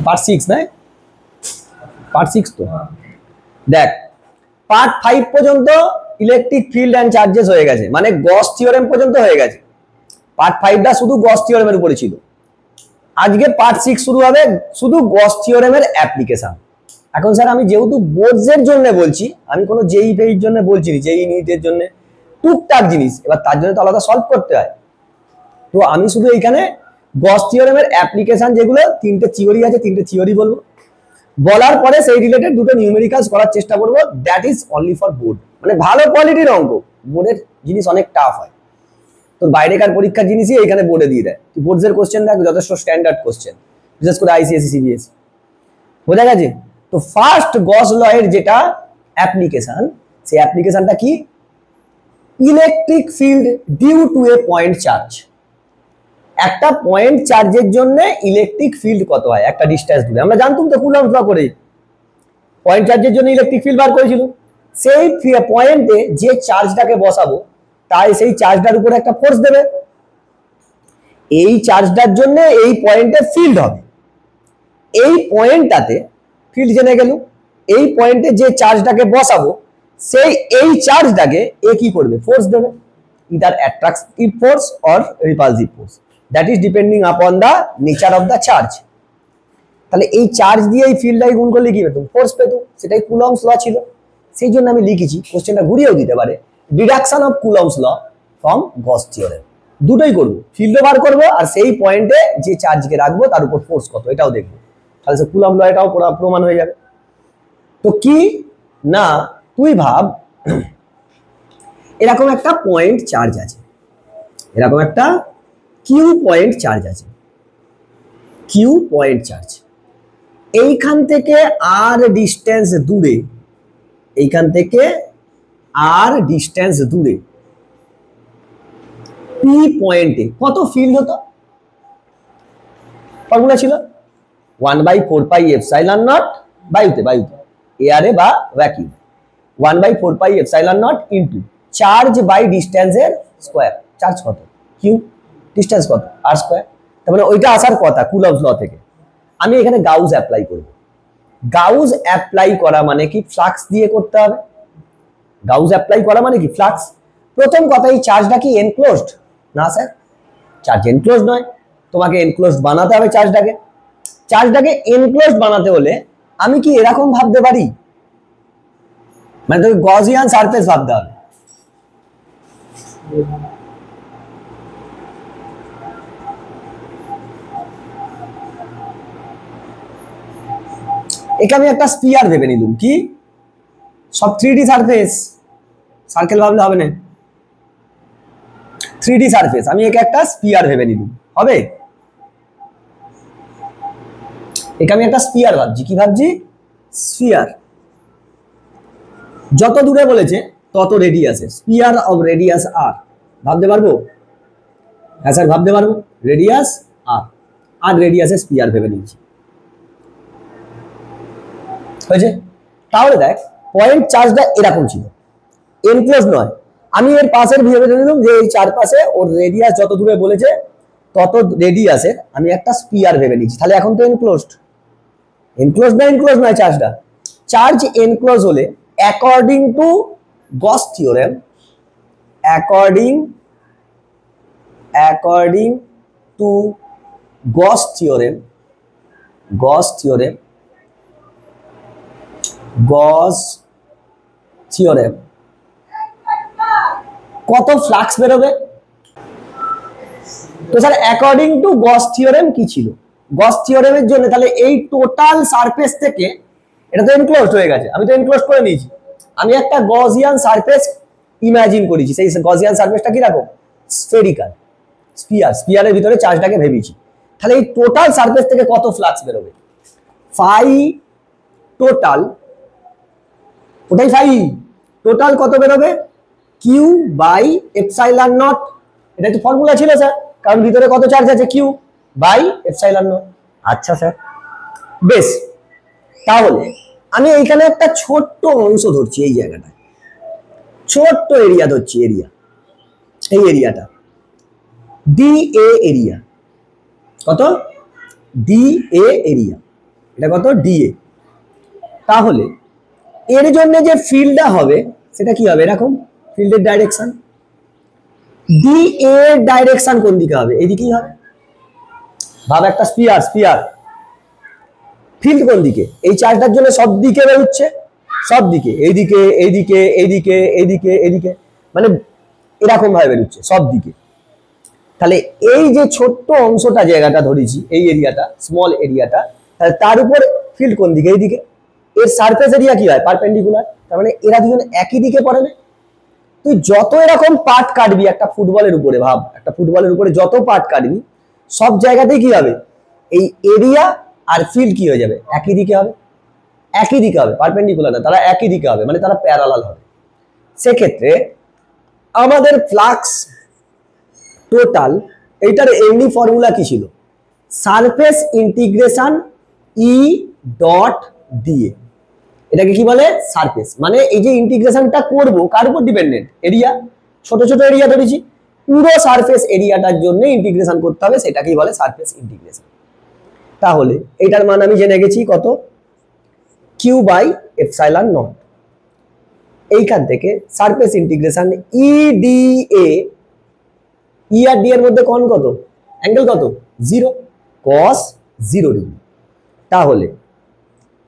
Part 6 না, part 6 তো দেখ পার্ট 5 পর্যন্ত ইলেকট্রিক ফিল্ড এন্ড চার্জেস হয়ে গেছে, মানে গস থিওরেম পর্যন্ত হয়ে গেছে। পার্ট 5টা শুধু গস থিওরেমের উপরে ছিল। আজকে পার্ট 6 শুরু হবে শুধু গস থিওরেমের অ্যাপ্লিকেশন। এখন স্যার আমি যেহেতু বোর্ডস এর জন্য বলছি, আমি কোনো জেই ফেইর জন্য বলছি না, জেই নিটের জন্য টুকটাক জিনিস, এবার তার জন্য তো আলাদা সলভ করতে হয়। তো আমি শুধু এইখানে গস থিওরেমের অ্যাপ্লিকেশন যেগুলো তিনটে থিওরি আছে, তিনটে থিওরি বলবো, বলার পরে সেই রিলেটেড দুটো নিউমেরিক্যালস করার চেষ্টা করব। That is only for board, মানে ভালো কোয়ালিটির অঙ্ক। বোর্ডের জিনিস অনেক টাফ হয়, তোর বাইরেকার পরীক্ষার জিনিসই এখানে বোর্ডে দিয়ে দেয়। তুই বোর্ডের কোশ্চেন দেখ, যথেষ্ট স্ট্যান্ডার্ড কোশ্চেন, বিশেষ করে আইসিএসসি সিবিএসসি। বোঝা গেছে? তো ফার্স্ট গস ল এর যেটা অ্যাপ্লিকেশন, সেই অ্যাপ্লিকেশনটা কি? Electric field due to a point charge. একটা পয়েন্ট চার্জের জন্য ইলেকট্রিক ফিল্ড কত হয় একটা ডিসটেন্স দূরে। আমরা জানতাম তো কুলম্বস ল করে, পয়েন্ট চার্জের জন্য ইলেকট্রিক ফিল্ড বার করেছিল। সেই পয়েন্টে যে চার্জটাকে বসাবো তাই সেই চার্জটার উপরে একটা ফোর্স দেবে, এই চার্জটার জন্য এই পয়েন্টে ফিল্ড হবে। এই পয়েন্টটাতে ফিল্ড জেনে গেল, এই পয়েন্টে যে চার্জটাকে বসাবো সেই এই চার্জটাকে এ কি করবে? ফোর্স দেবে, either attractive force or repulsive force, that is depending upon the nature of the charge. তাহলে এই চার্জ দিয়ে এই ফিল্ডটাকে গুণ করলে কি পেতুম? ফোর্স পেতুম, সেটাই কুলম্বস ল ছিল। সেই জন্য আমি লিখেছি, কোশ্চেনটা ঘুরিয়েও দিতে পারে, deduction of Coulomb's law from Gauss theorem. দুটোই করবো, ফিল্ডও বার করবো আর সেই পয়েন্টে যে চার্জকে রাখবো তার উপর ফোর্স কত এটাও দেখবো। তাহলে সে কুলম্ব ল এটাও প্রমাণ হয়ে যাবে। তো কি না, তুই ভাব এরকম একটা পয়েন্ট চার্জ আছে, এরকম একটা কিউ পয়েন্ট চার্জ আছে, কিউ পয়েন্ট চার্জ। এইখান থেকে আর ডিস্টেন্স দূরে, এইখান থেকে আর ডিস্টেন্স দূরে পি পয়েন্টে কত ফিল্ড হতো? ফর্মুলা ছিল 1/4πε0 বায়ুতে, এয়ারে বা ভ্যাকুয়াম, 1/4πε0 ইন্টু চার্জ বাই ডিস্টেন্সের স্কোয়ার। চার্জ কত? কিউ, ডিস্টেন্স কত? আর স্কোয়ার। তার মানে ওইটা আসার কথা কুলম্বস ল থেকে। আমি এখানে গাউস অ্যাপ্লাই করব। গাউস অ্যাপ্লাই করা মানে কি? ফ্লাক্স দিয়ে করতে হবে। গাউস অ্যাপ্লাই করা মানে কি? ফ্লাক্স। প্রথম কথা, এই চার্জটা কি এনক্লোজড? না স্যার, চার্জ এনক্লোজড নয়, তোমাকে এনক্লোজড বানাতে হবে চার্জটাকে। চার্জটাকে এনক্লোজড বানাতে হলে আমি কি এরকম ভাবতে পারি? মানে তোকে গসিয়ান সারফেস ভাবতে হবে। একে আমি একটা স্ফিয়ার ভেবে নিলাম, কি সব 3D সারফেস, সার্কেল ভাবলে হবে না, 3D সারফেস। আমি একে একটা স্ফিয়ার ভেবে নিলাম, হবে? একে আমি একটা স্ফিয়ার ভাবছি। কি ভাবছি? স্ফিয়ার। যত দূরে বলেছে তত রেডিয়াসে, স্ফিয়ার অফ রেডিয়াস আর। ভাবতে পারবো? হ্যাঁ স্যার ভাবতে পারবো। রেডিয়াস আর, আর রেডিয়াসে স্ফিয়ার ভেবে নিয়েছি, হয়েছে? তাহলে দেখ পয়েন্ট চার্জটা এরকম ছিল, এনক্লোজ নয়। আমি এর পাশের ভেবে নিলাম যে এই চারপাশে ওর রেডিয়াস যত দূরে বলেছে তত রেডিয়াসের আমি একটা স্ফিয়ার ভেবে নিয়েছি। তাহলে এখন তো এনক্লোজড। এনক্লোজ না এনক্লোজ নয় চার্জটা। চার্জ এনক্লোজ হলে according to Gauss theorem, according to Gauss theorem, Gauss theorem, Gauss theorem কত ফ্লাক্স বেরোবে? তো sir according to Gauss theorem কি ছিল? গস থিওরেমের জন্য তাহলে এই টোটাল সারফেস থেকে, এটা তো এনক্লোজড হয়ে গেছে, আমি তো এনক্লোজ করে নিয়েছি। আমি একটা গসিয়ান সারফেস ইমাজিন করেছি। সেই গসিয়ান সারফেসটা কি রকম? Spherical, sphere. স্ফিয়ারের ভিতরে চার্জটাকে ভেবেছি। তাহলে এই টোটাল সারফেস থেকে কত ফ্লাক্স বেরোবে? ফাই টোটাল, ওটাই ফাই টোটাল কত বেরোবে? Q by epsilon naught. এটা তো ফর্মুলা ছিল স্যার, কারণ ভিতরে কত চার্জ আছে? Q by epsilon naught. আচ্ছা স্যার, বেশ। তাহলে আমি এইখানে একটা ছোট্ট অংশ ধরছি, এই জায়গাটা ছোট্ট এরিয়া ধরছি, এরিয়া, এই এরিয়াটা ডি এ এরিয়া। কত? D A area. এটা কত ডিএ। তাহলে এর জন্য যে ফিল্ডটা হবে সেটা কি হবে, এরকম ফিল্ডের ডাইরেকশন, ডি এর ডাইরেকশন কোন দিকে হবে, এইদিকেই হবে। ভাব একটা স্পিয়ার ফিল্ড কোন দিকে, এই চার্জটার জন্য সব দিকে বেরোচ্ছে, সব দিকে, এইদিকে এইদিকে এইদিকে এইদিকে এইদিকে, মানে এরকম ভাবে বেরোচ্ছে সব দিকে। তাহলে এই যে ছোট্ট অংশটা জায়গাটা ধরেছি, এই এরিয়াটা স্মল এরিয়াটা, তাহলে তার উপর ফিল্ড কোন দিকে, এইদিকে। এর সারফেস এরিয়া কি হয়, পারপেন্ডিকুলার, তার মানে এরা দুজন একই দিকে পড়ে না। তুই যত এরকম পার্ট কাটবি একটা ফুটবলের উপরে, ভাব একটা ফুটবলের উপরে যত পার্ট কাটবি সব জায়গাতেই কি হবে, এই এরিয়া আর ফিল্ড কি হয়ে যাবে, একই দিকে হবে, একই দিকে হবে, পারপেন্ডিকুলার না, তারা একই দিকে হবে, মানে তারা প্যারালাল হবে। সেক্ষেত্রে আমাদের ফ্লাক্স টোটাল এইটার এমনি ফর্মুলা কি ছিল, surface integration E dot DA. এটাকে কি বলে, সারফেস, মানে এই যে ইন্টিগ্রেশনটা করব কার উপর ডিপেন্ডেন্ট, এরিয়া, ছোট ছোট এরিয়া ধরেছি, পুরো সারফেস এরিয়াটার জন্য ইন্টিগ্রেশন করতে হবে, সেটাকেই বলে সারফেস ইন্টিগ্রেশন। তাহলে এটার মান আমি জেনে গেছি কত, কিউ বাই এপসাইলন নট। এইখান থেকে surface integration E D A, E আর ডি এর মধ্যে কোণ কত, অ্যাঙ্গেল কত, 0 cos 0 ডিগ্রি। তাহলে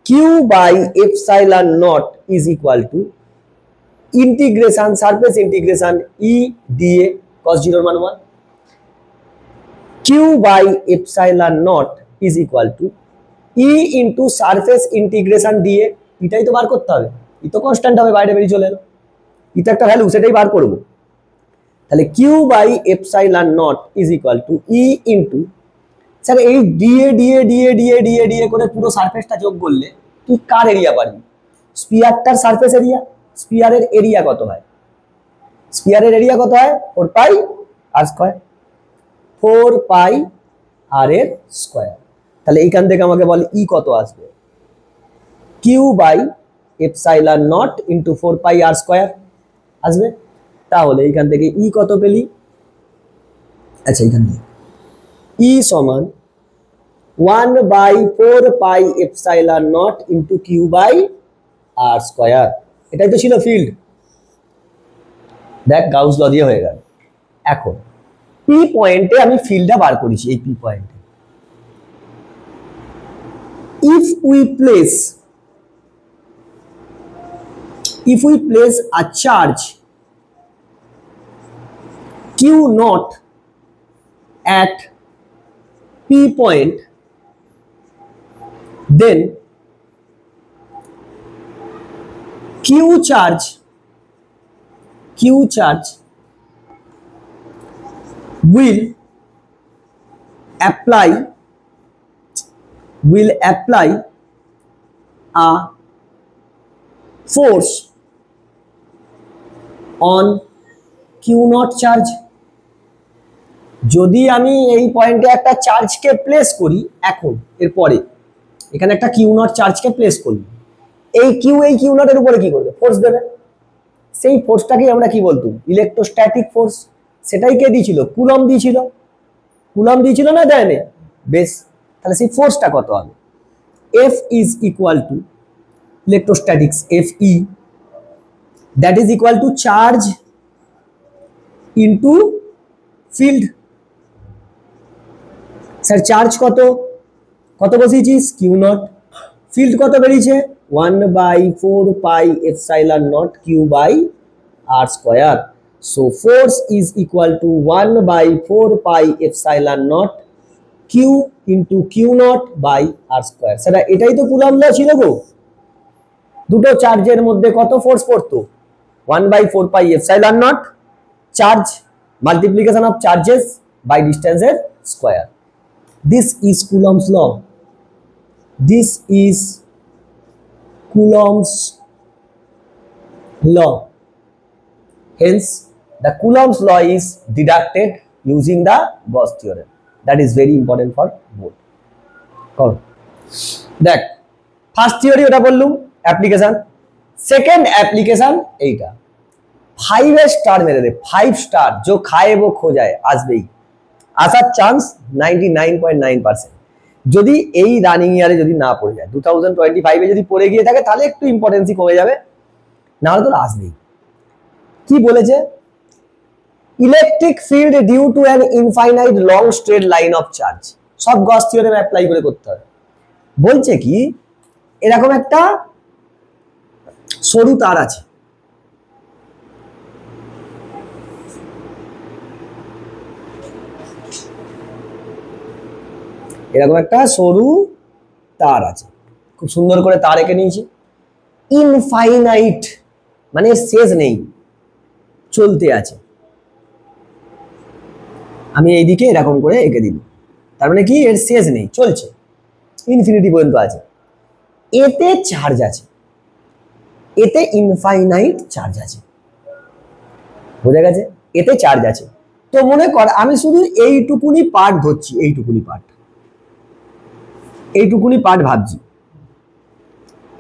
Q by epsilon not is equal to integration surface integration E D A cos 0 মান 1, Q by epsilon not is equal to E into surface integration D A. এটাই তো বার করতে হবে, ই তো কনস্ট্যান্ট হবে, বাইরে বেরিয়ে চলে এলো, এটা একটা ভ্যালু, সেটাই বার করব। তাহলে Q by epsilon not is equal to E into, sir এই D A D A D A D A D A D A করে পুরো সারফেসটা যোগ করলে তুই কার এরিয়া পাবি, স্পিয়ারটার সারফেস এরিয়া। স্পিয়ারের এরিয়া কত হয়, স্পিয়ারের এরিয়া কত হয়, 4 পাই আর স্কয়ার, 4 পাই আর এর স্কয়ার। তাহলে এইখান থেকে আমাকে বল ই কত আসবে, Q by epsilon naught into 4 pi R square আসবে। তাহলে এইখান থেকে ই কত পেলি, আচ্ছা এইখান থেকে ই সমান 1/4 pi epsilon naught into Q by R square. এটাই তো ছিল ফিল্ড, দেখ গাউস ল দিয়ে হয়ে গেল। এখন পি পয়েন্টে আমি ফিল্ডটা বার করেছি, এই পি পয়েন্টে if we place a charge q naught at p point, then q charge will apply a force on q naught charge। যদি আমি এই পয়েন্টে একটা চার্জকে প্লেস করি, এখন এরপরে এখানে একটা কিউ নট চার্জকে প্লেস করি, এই কিউ নটের উপরে কি করবে, ফোর্স দেবে। সেই ফোর্সটাকে আমরা কি বলতো, ইলেকট্রোস্ট্যাটিক ফোর্স। সেটাই কে দিয়েছিল, কুলম্ব দিয়েছিল না, দেয়নি, বেশ। তাহলে সেই ফোর্সটা কত হবে, F is equal to electrostatics Fe, that is equal to charge into field। Sir charge কত বসিয়েছিস, কিউ নট, ফিল্ড কত বেরিয়েছে, 1/4 pi epsilon naught Q by R square. So force is equal to 1/4 pi epsilon naught Q into Q naught by R square. সেটা এটাই তো coulomb ল ছিল গো, দুটো চার্জের মধ্যে কত ফোর্স পড়তো, 1/4 pi epsilon nought, charge multiplication of charges by ডিস্টেন্সের square. This is Coulomb's law, this is Coulomb's law. Hence the Coulomb's law is deducted using the Gauss theorem. That is very important for both. দেখ first theory ওটা বললুম, application. Second application এইটা, 5 star মেরে দে, 5 star, जो खाए वो खो जाए, আসবেই, আসার চান্স 99.9%। যদি এই রানিং ইয়ারে যদি না পড়ে যায় 2025 যদি পড়ে গিয়ে থাকে তাহলে একটু ইম্পর্টেন্সই কমে যাবে, না হলে তো আসবেই। কি বলেছে? Electric field due to an infinite long straight line of charge. সব গস থিওরেম অ্যাপ্লাই করে করতে হবে। বলছে কি এরকম একটা সরু তার আছে, এরকম একটা সরু তার আছে, খুব সুন্দর করে তার এঁকে নিয়েছি। ইনফাইনাইট মানে শেষ নেই, চলতে আছে। আমি এইদিকে এরকম করে এঁকে দিল, তার মানে কি এর শেষ নেই, চলছে, ইনফিনিটি পর্যন্ত আছে। এতে চার্জ আছে, এতে ইনফাইনাইট চার্জ আছে, বোঝা গেছে? এতে চার্জ আছে। তো মনে কর আমি শুধু এইটুকুনি পার্ট ধরছি, এইটুকুনি পার্ট ভাবছি।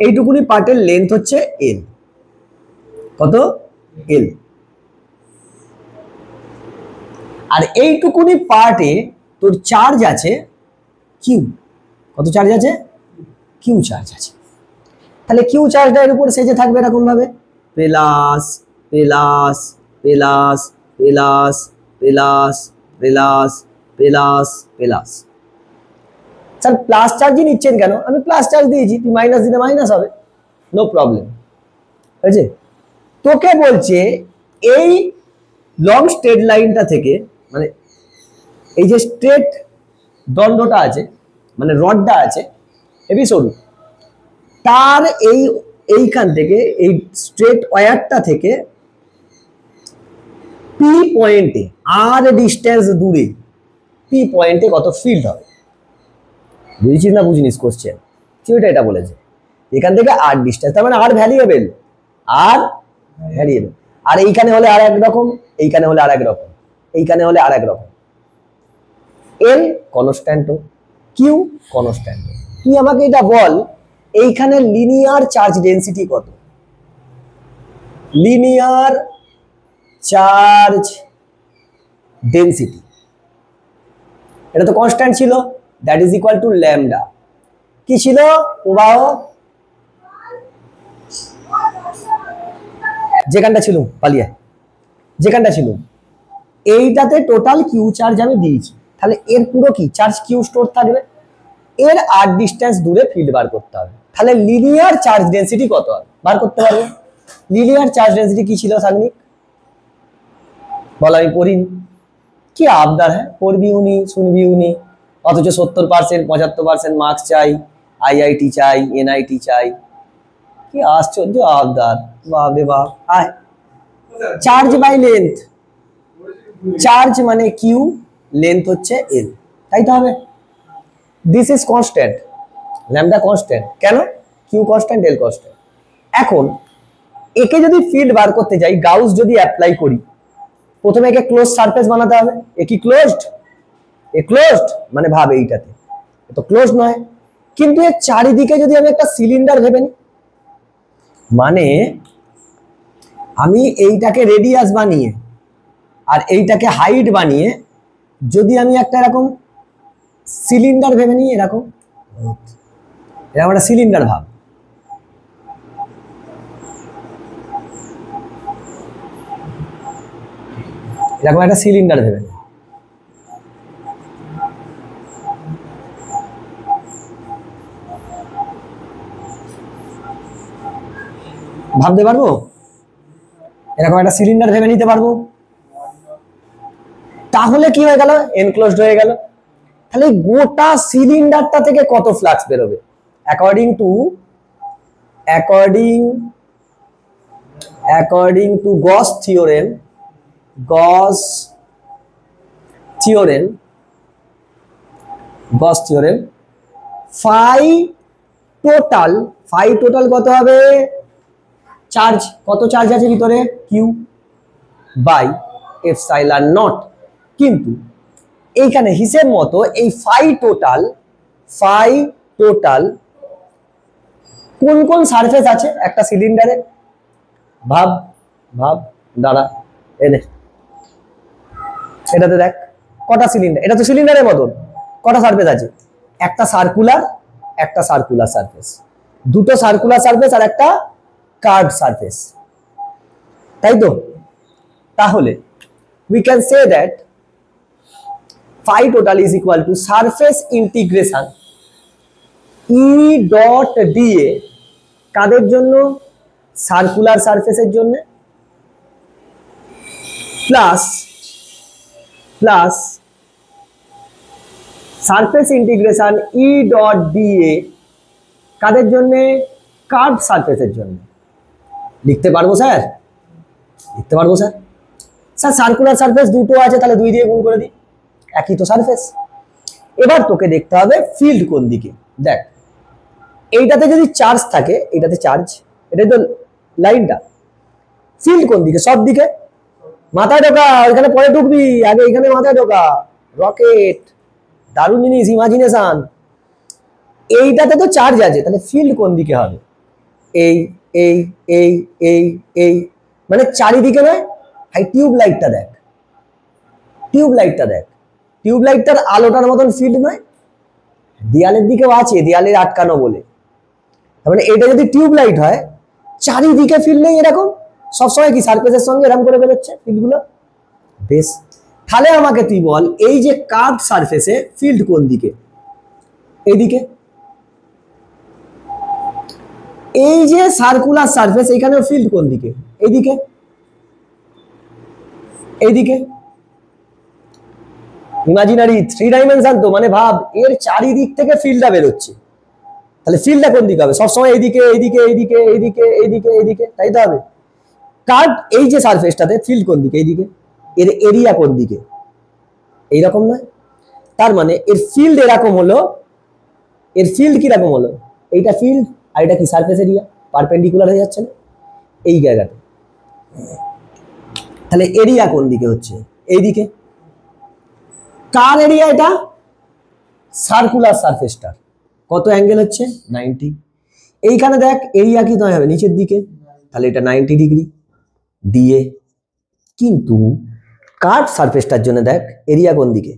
এইটুকুনি পার্টের লেন্থ হচ্ছে এল, কত? এল। আর এইটুকুনি পার্টে তোর চার্জ আছে কিউ। কত চার্জ আছে? কিউ চার্জ আছে। তাহলে কিউ চার্জটা এর উপর সেজে থাকবে এরকম ভাবে, plus plus plus plus plus plus plus plus. Sir plus চার্জই নিচ্ছেন কেন? আমি প্লাস চার্জ দিয়েছি, তুই মাইনাস দিলে মাইনাস হবে, নো প্রবলেম। বুঝছে? তোকে বলছে এই লং স্ট্রেট লাইনটা থেকে, মানে এই যে স্ট্রেট দণ্ডটা আছে, মানে রডটা আছে হেবি সরু, তার এইখান থেকে এই স্ট্রেট ওয়্যারটা থেকে পি পয়েন্টে, আর ডিস্টেন্স দূরে পি পয়েন্টে কত ফিল্ড হবে। বুঝেছিস না বুঝিনিস কোশ্চেন? থিওরিটা এটা বলেছে, এখান থেকে আর ডিস্টেন্স, তার মানে আর ভ্যারিয়েবল, আর ভ্যারিয়েবল। আর এইখানে হলে আর এক রকম, এইখানে হলে আর এক রকম, এইখানে হলে আর এক রকম। এল কনস্ট্যান্ট, কিউ কনস্ট্যান্ট। তুই আমাকে এটা বল, এইখানে লিনিয়ার চার্জ ডেনসিটি কত? লিনিয়ার চার্জ ডেনসিটি, এটা তো কনস্ট্যান্ট ছিল, that is equal two lambda. কি ছিল? প্রবাহ, যেখানটা ছিল পালিয়ে, যেখানটা ছিল এইটাতে টোটাল কিউ চার্জ আমি দিয়েছি, তাহলে এর পুরো কি চার্জ কিউ স্টোর থাকবে, এর আর ডিস্টেন্স দূরে ফিল্ড বার করতে হবে। তাহলে লিনিয়ার চার্জ ডেনসিটি কত হবে বার করতে পারবে। লিনিয়ার চার্জ ডেনসিটি কি ছিল সাগ্নিক? বল, আমি পড়িনি। কি আবদার, হ্যাঁ পড়বি উনি শুনবি উনি, অথচ 70% 75% মার্কস চাই, আইআইটি চাই, এনআইটি চাই, কি আশ্চর্য আবদার, বাপ রে বাপ। আয় চার্জ বাই লেন্থ, চার্জ মানে কিউ, লেন্থ হচ্ছে এল, তাই তো হবে। This is constant, lambda constant, কেন? কিউ কনস্ট্যান্ট, এল কনস্ট্যান্ট। এখন একে যদি ফিল্ড বার করতে যাই, গাউস যদি অ্যাপ্লাই করি, প্রথমে একে ক্লোজ সারফেস বানাতে হবে। এ কি ক্লোজড? এ ক্লোজড, মানে ভাব এইটাতে তো ক্লোজ নয়, কিন্তু এর চারিদিকে যদি আমি একটা সিলিন্ডার ভেবে নিই, মানে আমি এইটাকে রেডিয়াস বানিয়ে আর এইটাকে হাইট বানিয়ে যদি আমি একটা এরকম সিলিন্ডার ভেবে নিই, এরকম এরকম একটা সিলিন্ডার ভাব, এরকম একটা সিলিন্ডার ভেবে নিই। ভাবতে পারবো? এরকম একটা সিলিন্ডার ভেবে নিতে পারবো? তাহলে কি হয়ে গেল? এনক্লোজড হয়ে গেল। তাহলে গোটা সিলিন্ডারটা থেকে কত ফ্লাক্স বেরোবে? According to Gauss theorem phi total কত হবে? চার্জ, কত চার্জ আছে ভিতরে? Q by epsilon naught. কিন্তু এইখানে হিসেব মতো এই ফাই টোটাল কোন কোন সারফেস আছে একটা সিলিন্ডারে? ভাব দাঁড়া, এনে এটাতে দেখ কটা সিলিন্ডার, এটা তো সিলিন্ডারের মতন, কটা সারফেস আছে? একটা সার্কুলার সারফেস, দুটো সার্কুলার সারফেস আর একটা কার্ভ সারফেস, তাই তো? তাহলে we can say that phi total is equal to surface integration E dot dA কাদের জন্য? সার্কুলার সারফেসের জন্য, plus surface integration E dot dA কাদের জন্য? কার্ভ সারফেসের জন্য। লিখতে পারবো স্যার? লিখতে পারবো স্যার? স্যার সার্কুলার সারফেস দুটো আছে, তাহলে 2 দিয়ে গুণ করে দিই, একই তো সারফেস। এবার তোকে দেখতে হবে ফিল্ড কোন দিকে। দেখ, এইটাতে যদি চার্জ থাকে, এইটাতে চার্জ, এটাই তো লাইনটা, ফিল্ড কোন দিকে? সব দিকে। মাথায় ঢোকা, ওইখানে পরে ঢুকবি, আগে এখানে মাথায় ঢোকা। রকেট, দারুণ জিনিস, ইমাজিনেশন। এইটাতে তো চার্জ আছে, তাহলে ফিল্ড কোন দিকে হবে? এই এই এই এই এই, মানে চারিদিকে নয়। ভাই টিউব লাইটটা দেখ, টিউব লাইটটার আলোটার মতন ফিল্ড নয়, দেয়ালের দিকেও আছে, দেয়ালের আটকানো বলে। তার মানে এটা যদি টিউব লাইট হয়, চারিদিকে ফিল্ড নেই এরকম, সবসময় কি সারফেসের সঙ্গে এরকম করে বেরোচ্ছে ফিল্ডগুলো। বেশ, তাহলে আমাকে তুই বল, এই যে কার্ভ সারফেসে ফিল্ড কোন দিকে? এইদিকে। এই যে সার্কুলার সারফেস, এইখানেও ফিল্ড কোন দিকে? এইদিকে। এইদিকে ইমাজিনারি 3 ডাইমেনশন তো, মানে ভাব এর চারিদিক থেকে ফিল্ডটা বেরোচ্ছে, তাহলে ফিল্ডটা কোন দিকে হবে? সবসময় এইদিকে এইদিকে এইদিকে এইদিকে এইদিকে এইদিকে, তাই তো হবে। কার্ভ এই যে সারফেসটাতে ফিল্ড কোন দিকে? এইদিকে। এর এরিয়া কোন দিকে? এইরকম নয়? তার মানে এর ফিল্ড এরকম হলো, এর ফিল্ড কিরকম হলো? এইটা ফিল্ড আর এটা কি? সারফেস এরিয়া, পারপেন্ডিকুলার হয়ে যাচ্ছে না এই জায়গাতে। তাহলে এরিয়া কোন দিকে হচ্ছে? এইদিকে। কার এরিয়া এটা? সার্কুলার সারফেসটার। কত অ্যাঙ্গেল হচ্ছে? 90। এইখানে দেখ এরিয়া কি নয় হবে? নিচের দিকে, তাহলে এটা 90 ডিগ্রি দিয়ে। কিন্তু কার্ভ সারফেসটার জন্য দেখ এরিয়া কোন দিকে?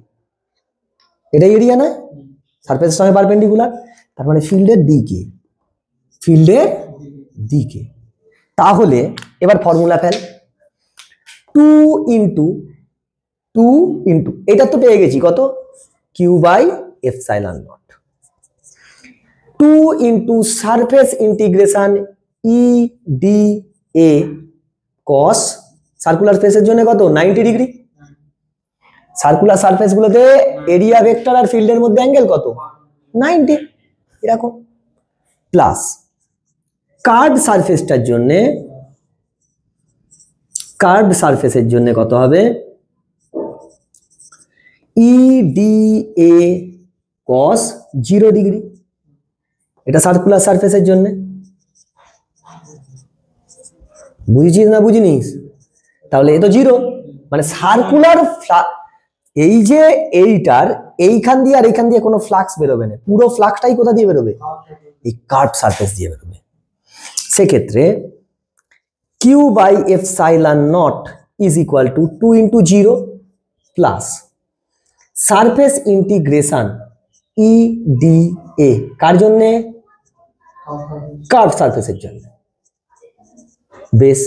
এটাই এরিয়া না, সারফেসের সঙ্গে পারপেন্ডিকুলার, তার মানে ফিল্ডের দিকে, ফিল্ডের দিকে। তাহলে এবার ফর্মুলা ফেল, 2 ইন্টু এটা তো পেয়ে গেছি কত? Q by epsilon naught. 2 into surface integration E dA cos circular ফেসের জন্য কত? 90 ডিগ্রি। সার্কুলার সারফেস গুলোতে এরিয়া ভেক্টর আর ফিল্ডের মধ্যে অ্যাঙ্গেল কত? 90 এরকম। প্লাস কার্ভ সারফেসটার জন্য, কার্ভ সারফেসের জন্য কত হবে? E dA cos 0 degree. এটা সার্কুলার সারফেসের জন্য। বুঝিস না বুঝিনিস? তাহলে এ তো 0, মানে সার্কুলার, এই যে এইটার এইখান দিয়ে আর এইখান দিয়ে কোনো ফ্লাক্স বেরোবে না, পুরো ফ্লাক্সটাই কোথা দিয়ে বেরোবে? এই কার্ভ সারফেস দিয়ে বেরোবে। সেক্ষেত্রে Q by epsilon not is equal to 2 into 0 plus surface integration E dA কার জন্যে? কার্ভ সারফেসের জন্য। বেশ,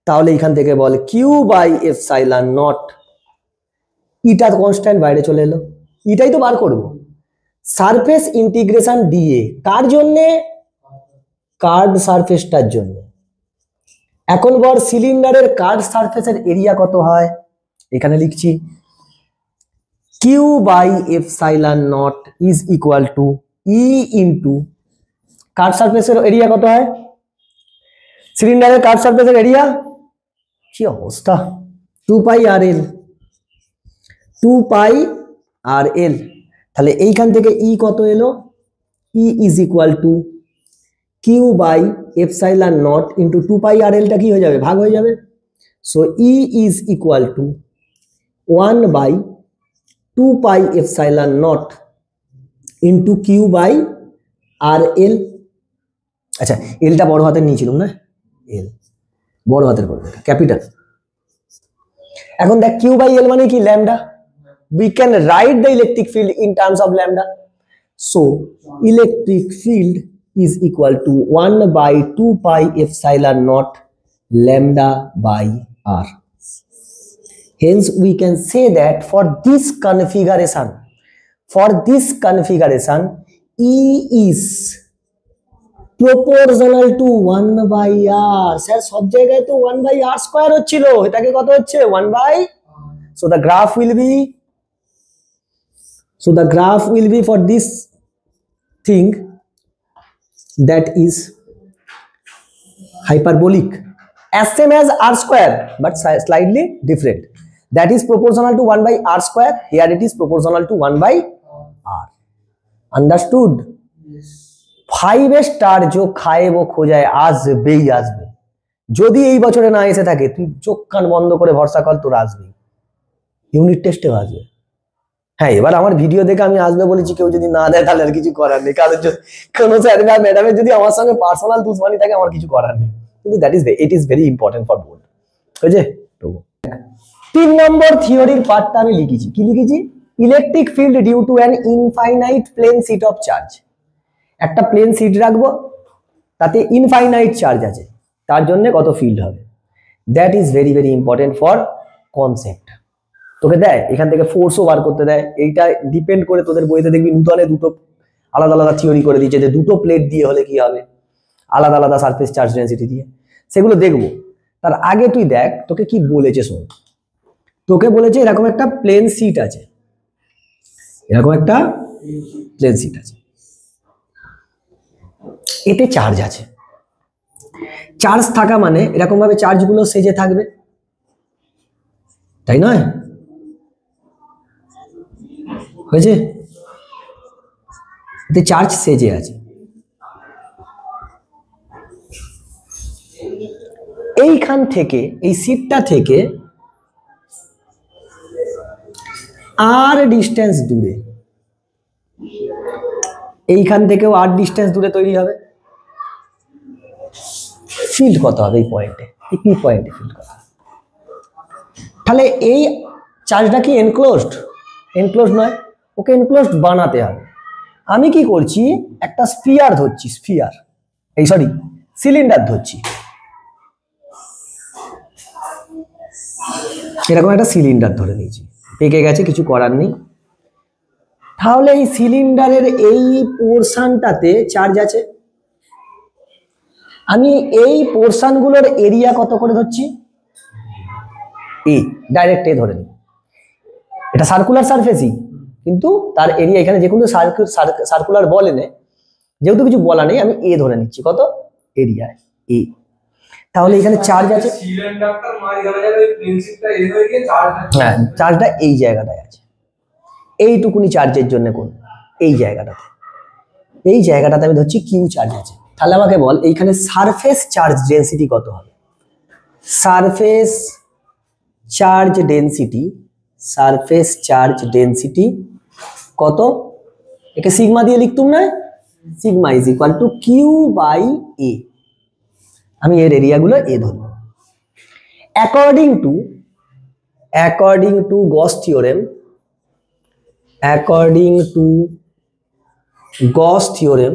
তাহলে এখান থেকে বল Q বাই এপসাইলন নট, ইটা কনস্ট্যান্ট বাইরে চলে এলো, এটাই তো বার করব। সারফেস ইন্টিগ্রেশন dA কার জন্যে? কার্ভ সারফেসটার জন্য। এখন বল সিলিন্ডারের কার্ভ সারফেসের এরিয়া কত হয়? এখানে লিখছি Q by epsilon not is equal to E into curve সারফেসের এরিয়া কত হয়? সিলিন্ডারের কার্ভ সারফেসের এরিয়া কি অবস্থা, 2 পাই RL, 2 পাই RL। তাহলে এইখান থেকে E কত এলো? E is equal to Q by epsilon naught into 2 pi RL টা কি হয়ে যাবে? ভাগ হয়ে যাবে। So E is equal to 1 by 2 pi epsilon naught into Q by RL। আচ্ছা, এলটা বড় হাতের নিয়েছিলাম না, এল বড় হাতের করবে, ক্যাপিটাল। এখন দেখ Q বাই L মানে কি? Lambda. We can write the electric field in terms of lambda. So electric field is equal to 1 by 2 pi epsilon naught lambda by r. Hence we can say that for this configuration E is proportional to 1 by r. Sir সব জায়গায় তো 1 by r square হচ্ছিল, এটাকে কত হচ্ছে 1 by, so the graph will be for this thing that is hyperbolic as same as r square but slightly different, that is proportional to 1 by r square. Here it is proportional to 1 by r. Understood? 5 star जो খায় वो খোঁজায় আসবেই আসবে, যদি এই বছরে না এসে থাকে তুই চোখ কান বন্ধ করে ভরসা কর, তোর আসবেই, ইউনিট টেস্টে আসবে। হ্যাঁ, এবার আমার ভিডিও দেখে আমি আসবে বলেছি, কেউ যদি না দেয় তাহলে আর কিছু করার নেই, কারণ কোনো স্যার বা ম্যাডামের যদি আমার সঙ্গে পার্সোনাল দুশ্মনী থাকে আমার কিছু করার নেই, কিন্তু it is very important for board. বুঝে? 3 নম্বর থিওরির পার্টটা আমি লিখেছি, কি লিখেছি? Electric field due to an infinite plane sheet of charge. একটা প্লেন শিট রাখবো, তাতে ইনফাইনাইট চার্জ আছে, তার জন্য কত ফিল্ড হবে, that is very very important for concept. তোকে দেয় এখান থেকে ফোর্সও বার করতে দেয়, এইটা ডিপেন্ড করে তোদের বইতে দেখবি নূতনে দুটো আলাদা আলাদা থিওরি করে দিয়েছে যে দুটো প্লেট দিয়ে হলে কি হবে, আলাদা আলাদা সারফেস চার্জ ডেনসিটি দিয়ে, সেগুলো দেখবো। তার আগে তুই দেখ তোকে কি বলেছে, শোন। তোকে বলেছে এরকম একটা প্লেন শিট আছে, এতে চার্জ আছে। চার্জ থাকা মানে এরকম ভাবে চার্জগুলো সেজে থাকবে, তাই নয়? হয়েছে? এতে চার্জ সেজে আছে। এইখান থেকে, এই সিটটা থেকে আর ডিস্টেন্স দূরে, এইখান থেকেও আর ডিস্টেন্স দূরে তৈরি হবে, ফিল্ড কত হবে এই পয়েন্টে, এই পি পয়েন্টে ফিল্ড কত হবে? তাহলে এই চার্জটা কি এনক্লোজড? এনক্লোজড নয়, ওকে এনক্লোজড বানাতে হবে। আমি কি করছি, একটা স্ফিয়ার ধরছি, সিলিন্ডার ধরছি, এরকম একটা সিলিন্ডার ধরে নিয়েছি, পেকে গেছে, কিছু করার নেই। তাহলে এই সিলিন্ডারের এই পোর্শনটাতে চার্জ আছে, আমি এই পোর্শনগুলোর এরিয়া কত করে ধরছি, এ, ডাইরেক্ট এ ধরে নিই। এটা সার্কুলার সারফেসই, কিন্তু তার এরিয়া এখানে যে কোনো সার্কুলার বলে নেই, যেহেতু কিছু বলা নেই আমি এ ধরে নিচ্ছি, কত এরিয়া এ। তাহলে এখানে চার্জ আছে, হ্যাঁ চার্জটা এই জায়গাটায় আছে, এইটুকুনি চার্জের জন্য কোন এই জায়গাটাতে আমি ধরছি কিউ চার্জ আছে। তাহলে আমাকে বল এইখানে সারফেস চার্জ ডেনসিটি কত হবে? সারফেস চার্জ ডেনসিটি কত? একে সিগমা দিয়ে লিখতুম না, sigma is equal to Q by A. আমি এর এরিয়াগুলো এ ধরব। According to Gauss theorem,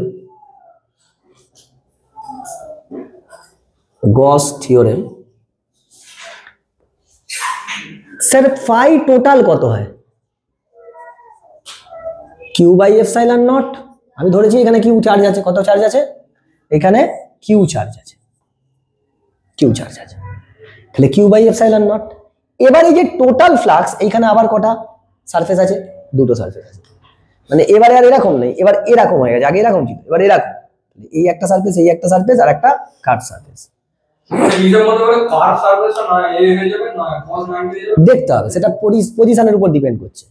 sir phi total কত হয়? Q by epsilon nought. আমি ধরেছি এখানে কিউ চার্জ আছে, কত চার্জ আছে? এখানে কিউ চার্জ আছে, তাহলে কিউ বাই এপসাইলন নট। এবার এই যে টোটাল ফ্লাক্স, এইখানে আবার কটা সারফেস আছে? দুটো সারফেস আছে, মানে এবারে আর এরকম নেই, এবার এরকম হয়ে গেছে, আগে এরকম ছিল এবার এরকম, এই একটা সারফেস, এই একটা সারফেস, আর একটা কাট সারফেস। দেখতে হবে, সেটা পজিশনের উপর ডিপেন্ড করছে।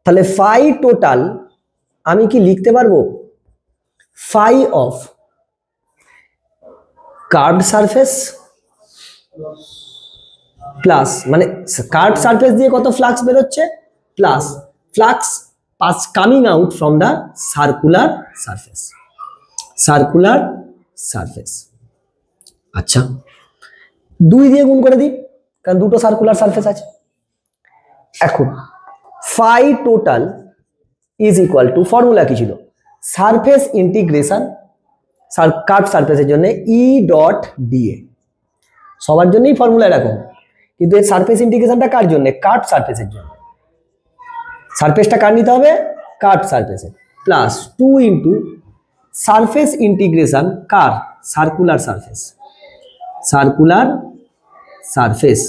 তাহলে ফাই টোটাল আমি কি লিখতে পারবো? Phi of curved surface plus, মানে কার্ভড সারফেস দিয়ে কত ফ্লাক্স বেরোচ্ছে, plus flux coming out from the circular surface. আচ্ছা, 2 দিয়ে গুণ করে দিই, কারণ দুটো সার্কুলার সারফেস আছে। এখন phi total is equal to, formula কি ছিল? সারফেস ইন্টিগ্রেশন কার্ভ সারফেসের জন্য ই ডট ডিএ, সবার জন্যই ফর্মুলা এরকম, কিন্তু এর সারফেস ইন্টিগ্রেশনটা কার জন্য? কার্ভ সারফেসের জন্য। সারফেসটা কার নিতে হবে? কার্ভ সারফেসের, প্লাস 2 ইন্টু সারফেস ইন্টিগ্রেশন কার? Circular surface, circular surface.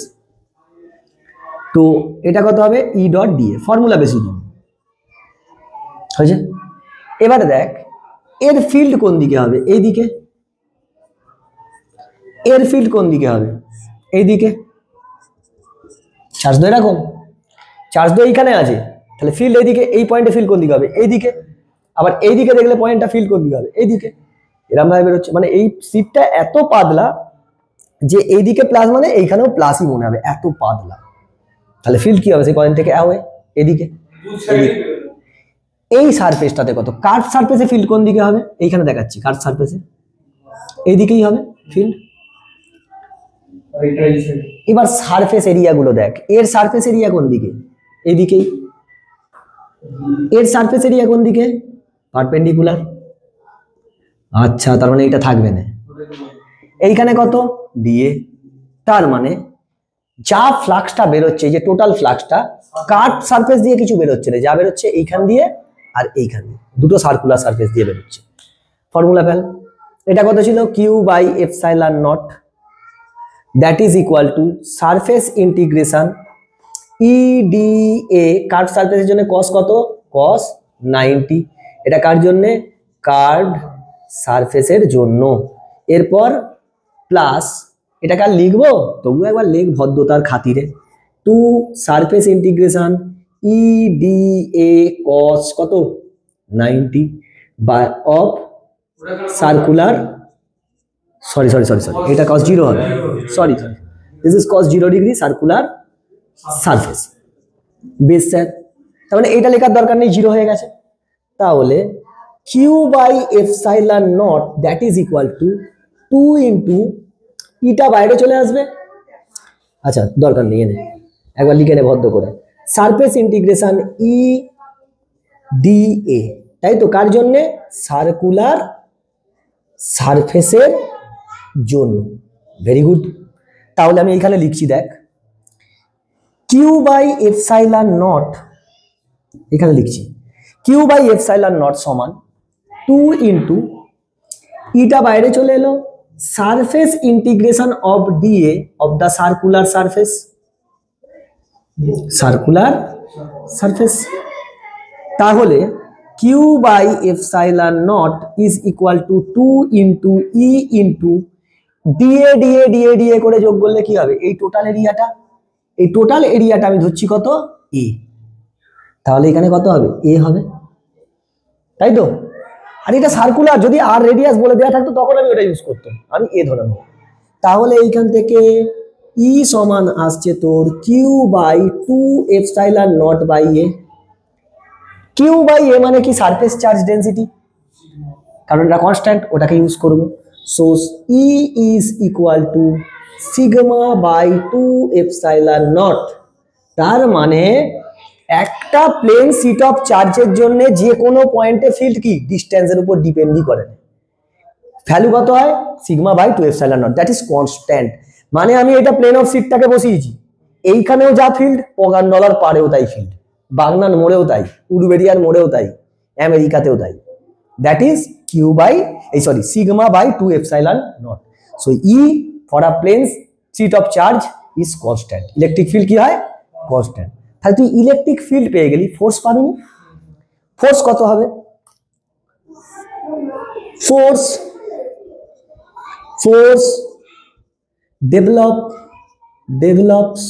তো এটা কত হবে? ই ডট ডিএ, ফর্মুলা বেশি দিন হয়েছে। এবারে দেখ এর ফিল্ড কোন দিকে হবে? এই দিকে। এর ফিল্ড কোন দিকে হবে? এই দিকে। চার্জ তো এরকম, চার্জ তো এইখানে আছে, তাহলে ফিল্ড এইদিকে, এই পয়েন্টে ফিল্ড কোন দিকে হবে? এইদিকে। আবার এইদিকে দেখলে পয়েন্টটা ফিল্ড কোন দিকে হবে? এইদিকে। এরকম ভাবে বেরোচ্ছে, মানে এই সিটটা এত পাতলা যে এইদিকে প্লাস মানে এইখানেও প্লাসই মনে হবে, এত পাতলা। তাহলে ফিল্ড কি হবে? সেই পয়েন্ট থেকে অ্যাওয়ে এদিকে। এই সারফেসটাতে কত? কার্ভ সারফেসে ফিল্ড কোন দিকে হবে? এইখানে দেখাচ্ছি, কার্ভ সারফেসে এইদিকেই হবে ফিল্ড। এবার সারফেস এরিয়া গুলো দেখ, এর সারফেস এরিয়া কোন দিকে? এইদিকেই। এর সারফেস এরিয়া কোন দিকে? পারপেন্ডিকুলার। আচ্ছা, তার মানে এটা থাকবে না। এইখানে কত? ডিএ। তার মানে যা ফ্লাক্সটা বেরোচ্ছে, যে টোটাল ফ্লাক্সটা কার্ভ সারফেস দিয়ে কিছু বেরোচ্ছে না, যা বেরোচ্ছে এইখান দিয়ে আর এইখান দিয়ে, দুটো সার্কুলার সারফেস দিয়ে বেরোচ্ছে। Formula fail. এটা কত ছিল? Q by epsilon naught, that is equal to surface integration E D A, curve সারফেসের জন্য কস কত? কস 90। এটা কার জন্য? কার্ভ সারফেসের জন্য। এরপর প্লাস এটাকে আর লিখবো? তবু একবার লেখ ভদ্রতার খাতিরে। 2 সারফেস ইন্টিগ্রেশন ইডিএ কস কত? 90 বাই অফ সার্কুলার, সরি, এটা cos 0 হবে, sorry, this is cos 0 degree circular surface. বেশ স্যার, তার মানে এটা লেখার দরকার নেই, 0 হয়ে গেছে। তাহলে Q by epsilon naught that is equal to 2 into ইটা বাইরে চলে আসবে। আচ্ছা, দরকার নেই, এনে একবার লিখে নে ভদ্র করে। সারফেস ইন্টিগ্রেশন ই ডিএ, তাই তো? কার জন্যে? সার্কুলার সারফেসের জন্য। Very good. তাহলে আমি এখানে লিখছি, দেখ কিউ বাই এপসাইলন নট, এখানে লিখছি কিউ বাই এপসাইলন নট সমান 2 ইন্টু ইটা বাইরে চলে এলো, surface integration of D A of the circular surface, circular surface. তাহলে Q by epsilon not is equal to 2 into E into D A D A D A D A করে যোগ করলে কি হবে? এই টোটাল এরিয়াটা, এই টোটাল এরিয়াটা আমি ধরছি কত? এ। তাহলে এখানে কত হবে? এ হবে, তাই তো? আর এটা সার্কুলার, যদি আর রেডিয়াস বলে দেওয়া থাকতো তখন আমি ওটা ইউজ করতাম, আমি এ ধরে নেব। তাহলে এইখান থেকে ই সমান আসছে তোর Q by 2 epsilon nought by A. Q by A মানে কি? সারফেস চার্জ ডেন্সিটি, কারণ এটা কনস্ট্যান্ট, ওটাকে ইউজ করব। So E is equal to sigma by 2 epsilon naught. তার মানে একটা প্লেন সিট অফ চার্জের জন্য যে কোনো পয়েন্টে ফিল্ড কি ডিস্টেন্সের উপর ডিপেন্ডই করে না। ভ্যালু কত হয়? Sigma by 2 epsilon naught, that is constant. মানে আমি এটা প্লেন অফ সিটটাকে বসিয়েছি, এইখানেও যা ফিল্ড, পগানডলার পাড়েও তাই ফিল্ড, বাগনান মোড়েও তাই, উলুবেরিয়ার মোড়েও তাই, আমেরিকাতেও তাই। That is Q by sigma by 2 epsilon naught. So E for a plane sheet of charge is constant. Electric field কি হয়? কনস্ট্যান্ট। তাহলে তুই ইলেকট্রিক ফিল্ড পেয়ে গেলি, ফোর্স পাবিনি। ফোর্স কত হবে? Force develops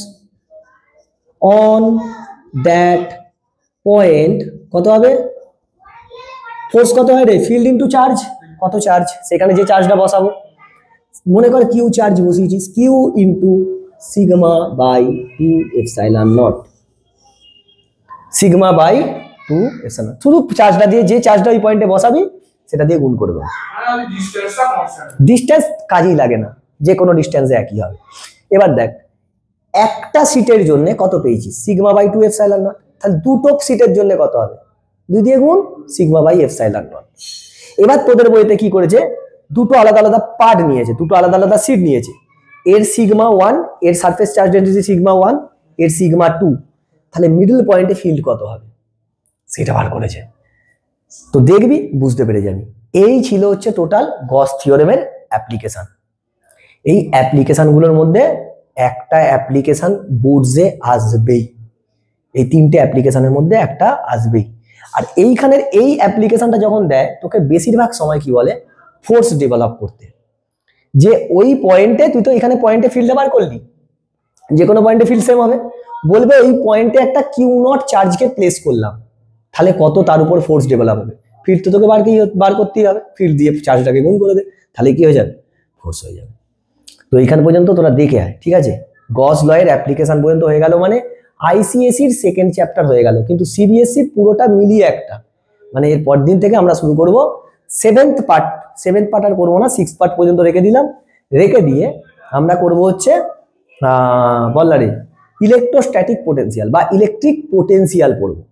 on that point, কত হবে? ফোর্স কত হয় রে? Field into charge. কত চার্জ? সেখানে যে চার্জটা বসাবো, মনে কর কিউ চার্জ বসিয়েছিস, Q into sigma by 2 epsilon nought, sigma by 2 epsilon. শুধু চার্জটা দিয়ে, যে চার্জটা ওই পয়েন্টে বসাবি সেটা দিয়ে গুণ করে দেবো। ডিস্টেন্স কাজেই লাগে না, যে কোনো ডিস্টেন্সে একই হবে। এবার দেখ একটা সিটের জন্য কত পেয়েছি? Sigma by 2 epsilon naught. তাহলে দুটো সিটের জন্য কত হবে? 2 দিয়ে গুণ সিগমা বাই এপসাইলন নট। এবার তোদের বইতে কি করেছে, দুটো আলাদা আলাদা পার্ট নিয়েছে, দুটো আলাদা আলাদা সিট নিয়েছে, এর সিগমা 1, এর সারফেস চার্জ ডেনসিটি সিগমা 1, এর সিগমা 2, তাহলে মিডল পয়েন্টে ফিল্ড কত হবে সেটা বার করেছে। তো দেখবি বুঝতে পেরে যাবি। এই ছিল হচ্ছে টোটাল গস থিওরেমের অ্যাপ্লিকেশন। এই অ্যাপ্লিকেশনগুলোর মধ্যে একটা অ্যাপ্লিকেশন বোর্ডসে আসবেই, এই 3টে অ্যাপ্লিকেশনের মধ্যে একটা আসবেই। আর এইখানের এই অ্যাপ্লিকেশনটা যখন দেয় তোকে বেশিরভাগ সময় কি বলে, ফোর্স ডেভেলপ করতে, যে ওই পয়েন্টে তুই তো এখানে পয়েন্টে ফিল্ড বার করলি, যে কোনো পয়েন্টে ফিল্ড সেম হবে, বলবে এই পয়েন্টে একটা কিউ নট চার্জকে প্লেস করলাম, তাহলে কত তার উপর ফোর্স ডেভেলপ হবে, ফিল্ড তো তোকে বার করতেই হবে, ফিল্ড দিয়ে চার্জটাকে গুণ করে দে, তাহলে কি হয়ে যাবে, ফোর্স হয়ে যাবে। তো এইখান পর্যন্ত তোরা দেখে আয়, ঠিক আছে। গস ল এর অ্যাপ্লিকেশন পর্যন্ত হয়ে গেল, মানে আইসিএসসির সেকেন্ড চ্যাপ্টার হয়ে গেল, কিন্তু সিবিএসসির পুরোটা মিলিয়ে একটা, মানে এর পর দিন থেকে আমরা শুরু করব সেভেন্থ পার্ট আর করবো না, 6th পার্ট পর্যন্ত রেখে দিলাম, রেখে দিয়ে আমরা করব হচ্ছে বললারে ইলেকট্রোস্ট্যাটিক পোটেনশিয়াল বা ইলেকট্রিক পোটেনশিয়াল পড়বো।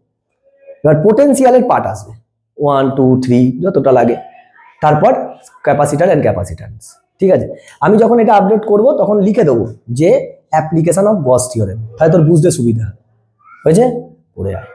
এবার পোটেনশিয়ালের পার্ট আসবে 1, 2, 3 যতটা লাগে, তারপর ক্যাপাসিটার এন্ড ক্যাপাসিট্যান্স, ঠিক আছে। আমি যখন এটা আপডেট করব তখন লিখে দেবো যে অ্যাপ্লিকেশন অফ গস থিওরেম, তাহলে তোর বুঝতে সুবিধা হবে, হয়েছে, পড়ে আয়।